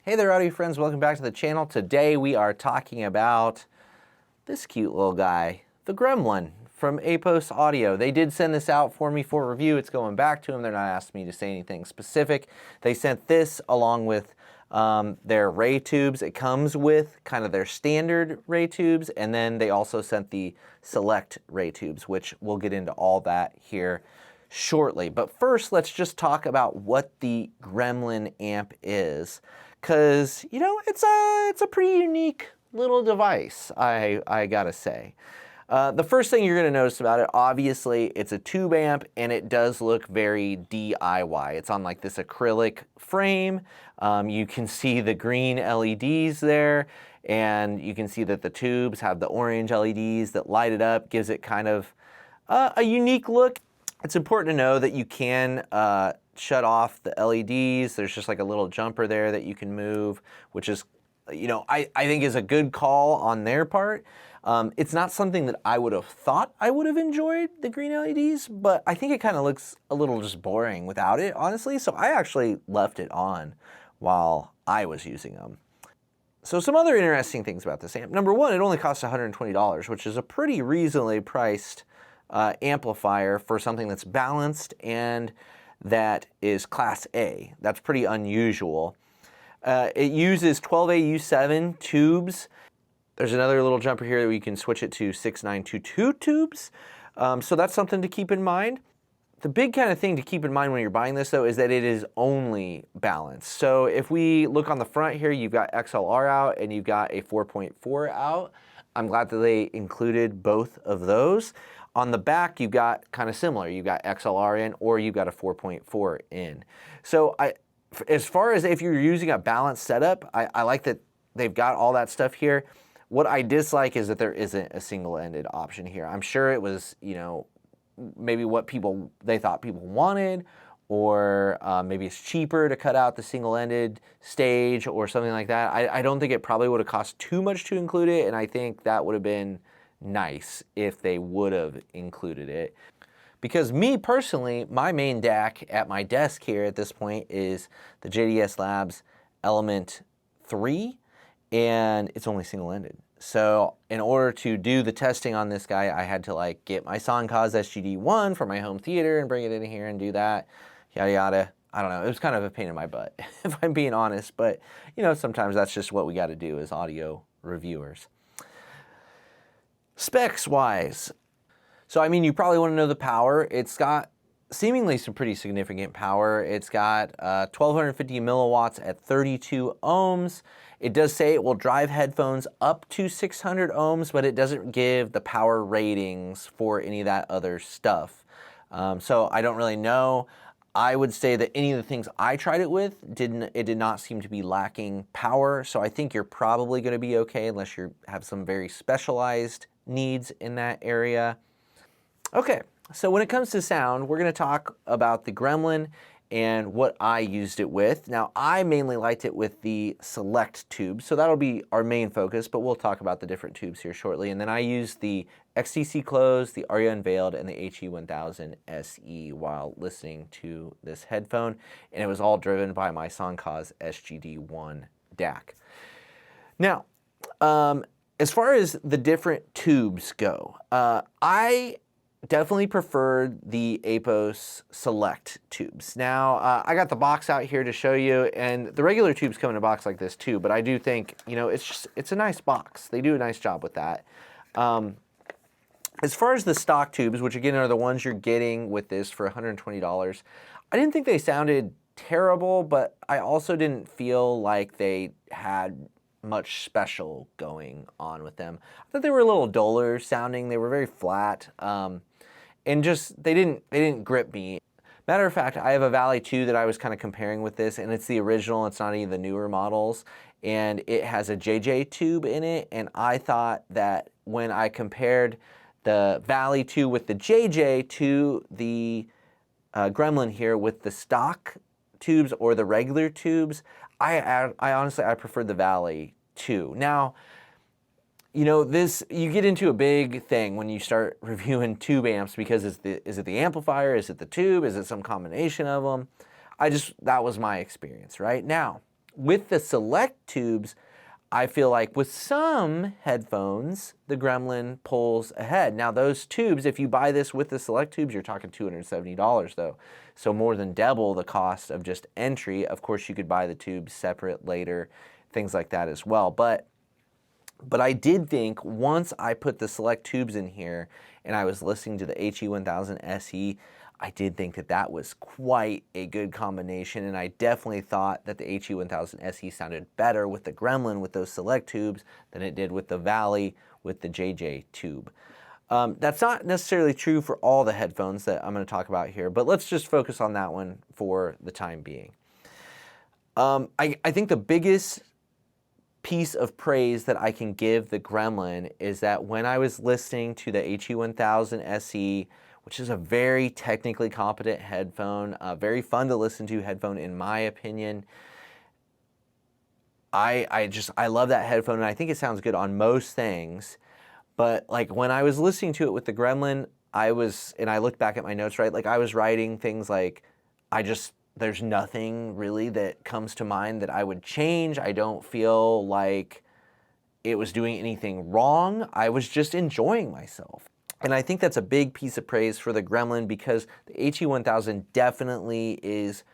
Hey there, audio friends. Welcome back to the channel. Today we are talking about this cute little guy, the Gremlin from Apos Audio. They did send this out for me for review. It's going back to them. They're not asking me to say anything specific. They sent this along with their ray tubes. It comes with kind of their standard ray tubes, and then they also sent the select ray tubes, which we'll get into all that here shortly. But first, let's just talk about what the Gremlin amp is. Because, you know, it's a pretty unique little device, I gotta say. The first thing you're gonna notice about it, obviously, it's a tube amp and it does look very DIY. It's on like this acrylic frame. You can see the green LEDs there, and you can see that the tubes have the orange LEDs that light it up, gives it kind of a unique look. It's important to know that you can shut off the LEDs. There's just like a little jumper there that you can move, which is, you know, I think is a good call on their part. It's not something that I would have thought I would have enjoyed, the green LEDs, but I think it kind of looks a little just boring without it, honestly. So I actually left it on while I was using them. So some other interesting things about this amp. Number one, it only costs $120, which is a pretty reasonably priced amplifier for something that's balanced and that is Class A. That's pretty unusual. It uses 12AU7 tubes. There's another little jumper here where you can switch it to 6922 tubes. So that's something to keep in mind. The big kind of thing to keep in mind when you're buying this, though, is that it is only balanced. So if we look on the front here, you've got XLR out and you've got a 4.4 out. I'm glad that they included both of those. On the back, you've got kind of similar. You've got XLR in, or you've got a 4.4 in. So as far as if you're using a balanced setup, I like that they've got all that stuff here. What I dislike is that there isn't a single-ended option here. I'm sure it was, you know, maybe what they thought people wanted, or maybe it's cheaper to cut out the single-ended stage or something like that. I don't think it probably would have cost too much to include it, and I think that would have been nice if they would have included it. Because me personally, my main DAC at my desk here at this point is the JDS Labs Element 3, and it's only single-ended. So in order to do the testing on this guy, I had to like get my Soundcause HDA1 for my home theater and bring it in here and do that, yada yada. I don't know, it was kind of a pain in my butt, if I'm being honest, but you know, sometimes that's just what we gotta do as audio reviewers. Specs wise, so I mean, you probably want to know the power. It's got seemingly some pretty significant power. It's got 1250 milliwatts at 32 ohms. It does say it will drive headphones up to 600 ohms, but it doesn't give the power ratings for any of that other stuff. So I don't really know. I would say that any of the things I tried it with, it did not seem to be lacking power. So I think you're probably going to be okay unless you have some very specialized needs in that area. Okay, so when it comes to sound, we're going to talk about the Gremlin and what I used it with. Now, I mainly liked it with the select tubes, so that'll be our main focus, but we'll talk about the different tubes here shortly. And then I used the XTC Closed, the Aria Unveiled, and the HE1000 SE while listening to this headphone, and it was all driven by my Soundcause SGD1 DAC. Now, as far as the different tubes go, I definitely preferred the Apos Select tubes. Now, I got the box out here to show you, and the regular tubes come in a box like this too, but I do think, you know, it's a nice box. They do a nice job with that. As far as the stock tubes, which again are the ones you're getting with this for $120, I didn't think they sounded terrible, but I also didn't feel like they had much special going on with them. I thought they were a little duller sounding. They were very flat, and just they didn't grip me. Matter of fact, I have a Valley 2 that I was kind of comparing with this, and it's the original. It's not any of the newer models, and it has a JJ tube in it. And I thought that when I compared the Valley 2 with the JJ to the Gremlin here with the stock tubes or the regular tubes, I honestly preferred the Valley 2. Now, you know, you get into a big thing when you start reviewing tube amps, because is it the amplifier, is it the tube, is it some combination of them? That was my experience. Right now, With the select tubes, I feel like with some headphones, the Gremlin pulls ahead. Now those tubes, if you buy this with the select tubes, you're talking $270 though. So more than double the cost of just entry. Of course, you could buy the tubes separate later, things like that as well. But I did think once I put the select tubes in here and I was listening to the HE1000 SE, I did think that that was quite a good combination, and I definitely thought that the HE1000 SE sounded better with the Gremlin with those select tubes than it did with the Valley with the JJ tube. That's not necessarily true for all the headphones that I'm going to talk about here, but let's just focus on that one for the time being. I think the biggest piece of praise that I can give the Gremlin is that when I was listening to the HE1000 SE, which is a very technically competent headphone, very fun to listen to headphone in my opinion. I love that headphone, and I think it sounds good on most things. But like when I was listening to it with the Gremlin, and I looked back at my notes, right? Like I was writing things like, there's nothing really that comes to mind that I would change. I don't feel like it was doing anything wrong. I was just enjoying myself. And I think that's a big piece of praise for the Gremlin because the HE1000 definitely is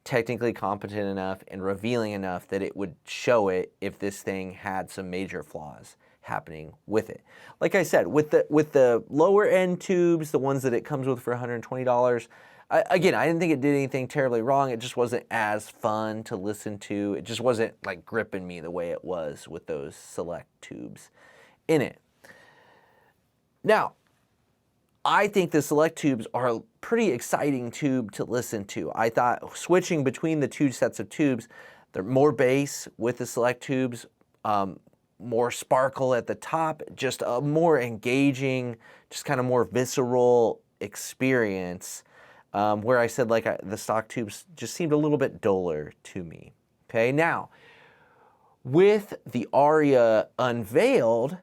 technically competent enough and revealing enough that it would show it if this thing had some major flaws happening with it. Like I said, with the lower end tubes, the ones that it comes with for $120, again, I didn't think it did anything terribly wrong. It just wasn't as fun to listen to. It just wasn't like gripping me the way it was with those select tubes in it. Now, I think the select tubes are a pretty exciting tube to listen to. I thought switching between the two sets of tubes, they're more bass with the select tubes, more sparkle at the top, just a more engaging, just kind of more visceral experience. Where I said like the stock tubes just seemed a little bit duller to me. Okay, now with the Aria unveiled,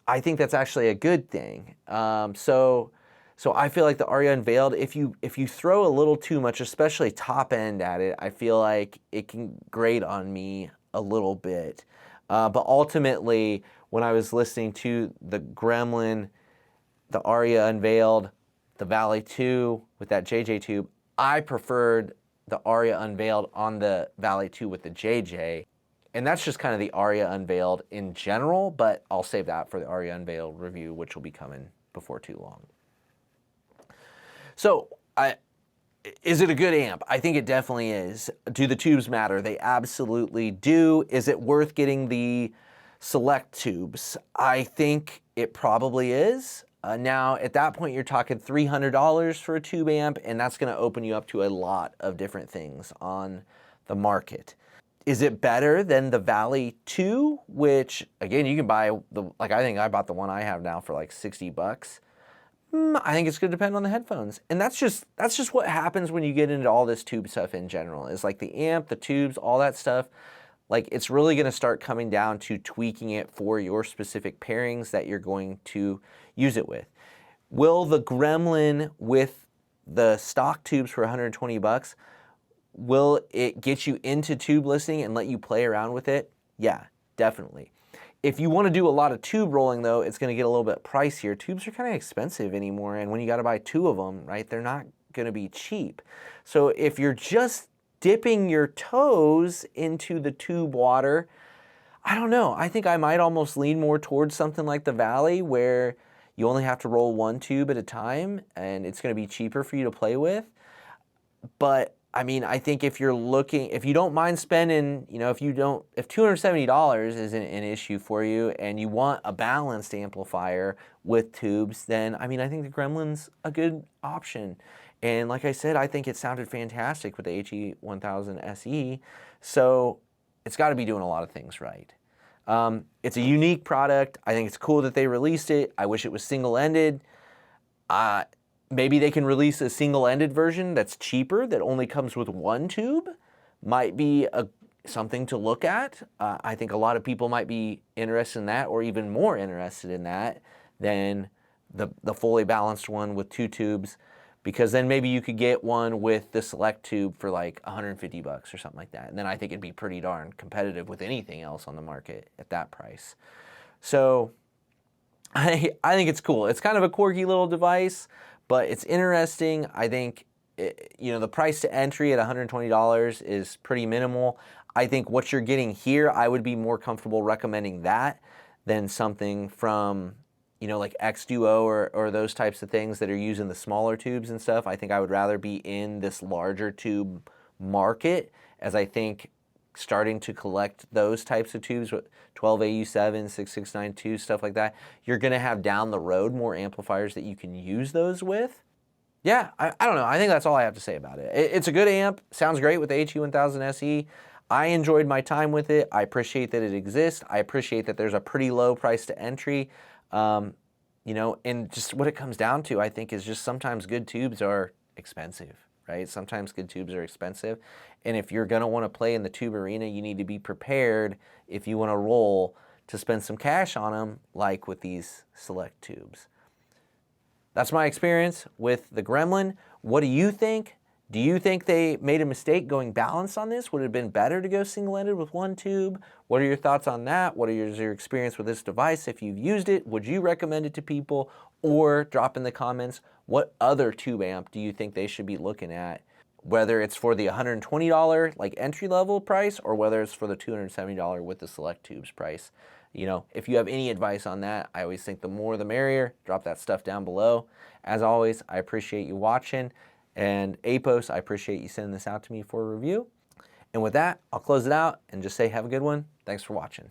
I think that's actually a good thing. So I feel like the Aria unveiled, if you throw a little too much, especially top end at it, I feel like it can grate on me a little bit. But ultimately, when I was listening to the Gremlin, the Aria unveiled, the Valley 2 with that JJ tube, I preferred the Aria unveiled on the Valley 2 with the JJ. And that's just kind of the Aria unveiled in general, but I'll save that for the Aria unveiled review, which will be coming before too long. So, is it a good amp? I think it definitely is. Do the tubes matter? They absolutely do. Is it worth getting the select tubes? I think it probably is. Now, at that point, you're talking $300 for a tube amp, and that's going to open you up to a lot of different things on the market. Is it better than the Valley 2, which, again, you can buy, I think I bought the one I have now for like 60 bucks. I think it's going to depend on the headphones. And that's just what happens when you get into all this tube stuff in general. Is like the amp, the tubes, all that stuff. Like it's really going to start coming down to tweaking it for your specific pairings that you're going to use it with. Will the Gremlin with the stock tubes for 120 bucks, will it get you into tube listening and let you play around with it? Yeah, definitely. If you want to do a lot of tube rolling though, it's going to get a little bit pricier. Tubes are kind of expensive anymore, and when you got to buy 2 of them, right, they're not going to be cheap. So if you're just dipping your toes into the tube water, I don't know. I think I might almost lean more towards something like the Valley where you only have to roll 1 tube at a time and it's going to be cheaper for you to play with. But I mean, I think if you don't mind spending, if $270 isn't an issue for you and you want a balanced amplifier with tubes, then I think the Gremlin's a good option. And like I said, I think it sounded fantastic with the HE1000 SE, so it's got to be doing a lot of things right. It's a unique product. I think it's cool that they released it. I wish it was single-ended. Maybe they can release a single-ended version that's cheaper, that only comes with 1 tube. Might be something to look at. I think a lot of people might be interested in that, or even more interested in that than the fully balanced one with 2 tubes. because then maybe you could get one with the select tube for like 150 bucks or something like that. And then I think it'd be pretty darn competitive with anything else on the market at that price. So I think it's cool. It's kind of a quirky little device, but it's interesting. I think, the price to entry at $120 is pretty minimal. I think what you're getting here, I would be more comfortable recommending that than something from, like X Duo or those types of things that are using the smaller tubes and stuff. I think I would rather be in this larger tube market, as I think starting to collect those types of tubes with 12AU7, 6692, stuff like that, you're going to have down the road more amplifiers that you can use those with. Yeah, I don't know. I think that's all I have to say about it. It's a good amp. Sounds great with the HE1000 SE. I enjoyed my time with it. I appreciate that it exists. I appreciate that there's a pretty low price to entry. And just what it comes down to, I think, is just sometimes good tubes are expensive, right? Sometimes good tubes are expensive. And if you're going to want to play in the tube arena, you need to be prepared, if you want to roll, to spend some cash on them, like with these select tubes. That's my experience with the Gremlin. What do you think? Do you think they made a mistake going balanced on this? Would it have been better to go single-ended with one tube? What are your thoughts on that? What is your experience with this device? If you've used it, would you recommend it to people? Or drop in the comments, what other tube amp do you think they should be looking at? Whether it's for the $120 like entry-level price, or whether it's for the $270 with the select tubes price. If you have any advice on that, I always think the more the merrier. Drop that stuff down below. As always, I appreciate you watching. And Apos, I appreciate you sending this out to me for a review. And with that, I'll close it out and just say have a good one. Thanks for watching.